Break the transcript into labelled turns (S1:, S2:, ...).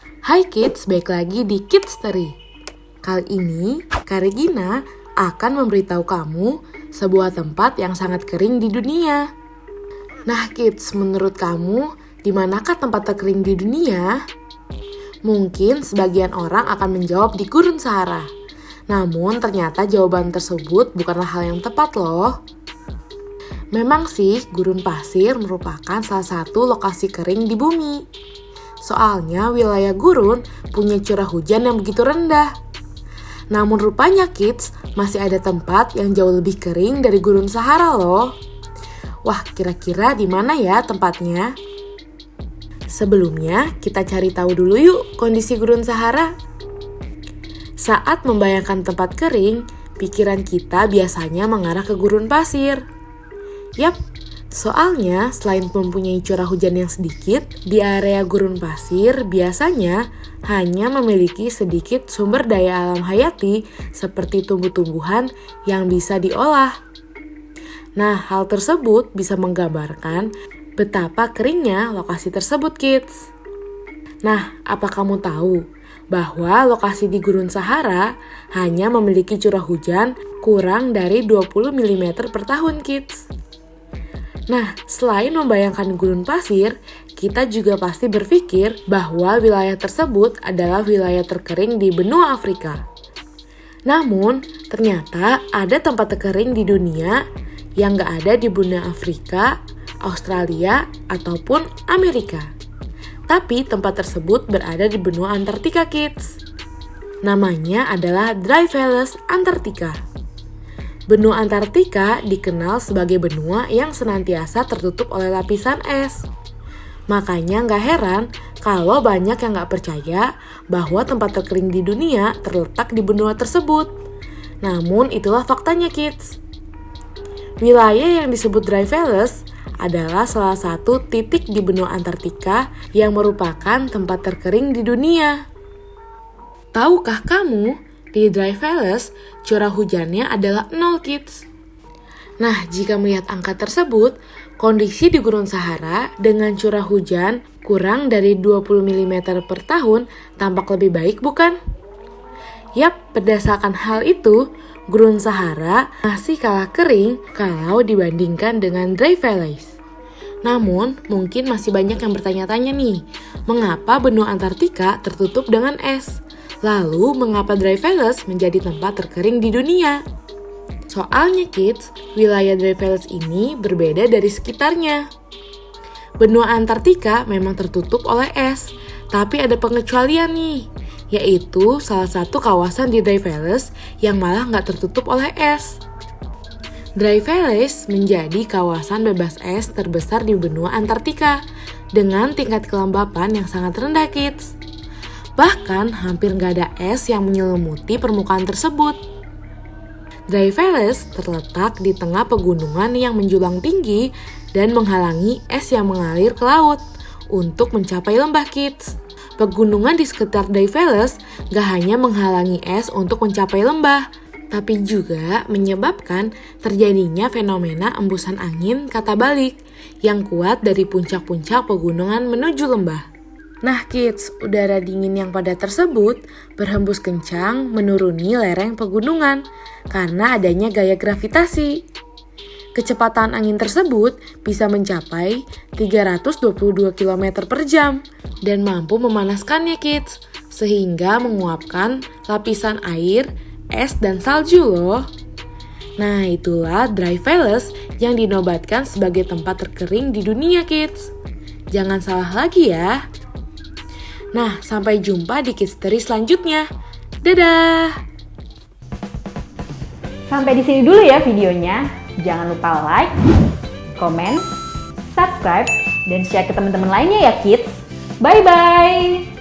S1: Hai kids, balik lagi di Kids Story. Kali ini, Kak Regina akan memberitahu kamu sebuah tempat yang sangat kering di dunia. Nah kids, menurut kamu, di manakah tempat terkering di dunia? Mungkin sebagian orang akan menjawab di Gurun Sahara. Namun ternyata jawaban tersebut bukanlah hal yang tepat loh. Memang sih, gurun pasir merupakan salah satu lokasi kering di bumi. Soalnya wilayah gurun punya curah hujan yang begitu rendah. Namun rupanya kids, masih ada tempat yang jauh lebih kering dari Gurun Sahara loh. Wah, kira-kira di mana ya tempatnya? Sebelumnya, kita cari tahu dulu yuk kondisi Gurun Sahara. Saat membayangkan tempat kering, pikiran kita biasanya mengarah ke gurun pasir. Yap, soalnya selain mempunyai curah hujan yang sedikit, di area gurun pasir biasanya hanya memiliki sedikit sumber daya alam hayati seperti tumbuh-tumbuhan yang bisa diolah. Nah, hal tersebut bisa menggambarkan betapa keringnya lokasi tersebut, kids. Nah, apa kamu tahu bahwa lokasi di Gurun Sahara hanya memiliki curah hujan kurang dari 20 mm per tahun, kids? Nah, selain membayangkan gurun pasir, kita juga pasti berpikir bahwa wilayah tersebut adalah wilayah terkering di benua Afrika. Namun, ternyata ada tempat terkering di dunia yang gak ada di benua Afrika, Australia, ataupun Amerika. Tapi tempat tersebut berada di benua Antartika, kids. Namanya adalah Dry Valleys Antartika. Benua Antartika dikenal sebagai benua yang senantiasa tertutup oleh lapisan es. Makanya nggak heran kalau banyak yang nggak percaya bahwa tempat terkering di dunia terletak di benua tersebut. Namun itulah faktanya, kids. Wilayah yang disebut Dry Valleys adalah salah satu titik di benua Antartika yang merupakan tempat terkering di dunia. Tahukah kamu? Di Dry Valleys, curah hujannya adalah 0, kids. Nah, jika melihat angka tersebut, kondisi di Gurun Sahara dengan curah hujan kurang dari 20 mm per tahun tampak lebih baik, bukan? Yap, berdasarkan hal itu, Gurun Sahara masih kalah kering kalau dibandingkan dengan Dry Valleys. Namun, mungkin masih banyak yang bertanya-tanya nih, mengapa benua Antartika tertutup dengan es? Lalu, mengapa Dry Valleys menjadi tempat terkering di dunia? Soalnya kids, wilayah Dry Valleys ini berbeda dari sekitarnya. Benua Antartika memang tertutup oleh es, tapi ada pengecualian nih, yaitu salah satu kawasan di Dry Valleys yang malah nggak tertutup oleh es. Dry Valleys menjadi kawasan bebas es terbesar di benua Antartika, dengan tingkat kelembapan yang sangat rendah, kids. Bahkan hampir nggak ada es yang menyelimuti permukaan tersebut. Dry Valleys terletak di tengah pegunungan yang menjulang tinggi dan menghalangi es yang mengalir ke laut untuk mencapai lembah, kids. Pegunungan di sekitar Dry Valleys nggak hanya menghalangi es untuk mencapai lembah, tapi juga menyebabkan terjadinya fenomena embusan angin kata balik yang kuat dari puncak-puncak pegunungan menuju lembah. Nah kids, udara dingin yang padat tersebut berhembus kencang menuruni lereng pegunungan karena adanya gaya gravitasi. Kecepatan angin tersebut bisa mencapai 322 km per jam dan mampu memanaskannya, kids, sehingga menguapkan lapisan air, es, dan salju loh. Nah, itulah Dry Valleys yang dinobatkan sebagai tempat terkering di dunia, kids. Jangan salah lagi ya. Nah, sampai jumpa di Kids Story selanjutnya. Dadah!
S2: Sampai di sini dulu ya videonya. Jangan lupa like, comment, subscribe, dan share ke teman-teman lainnya ya kids. Bye-bye!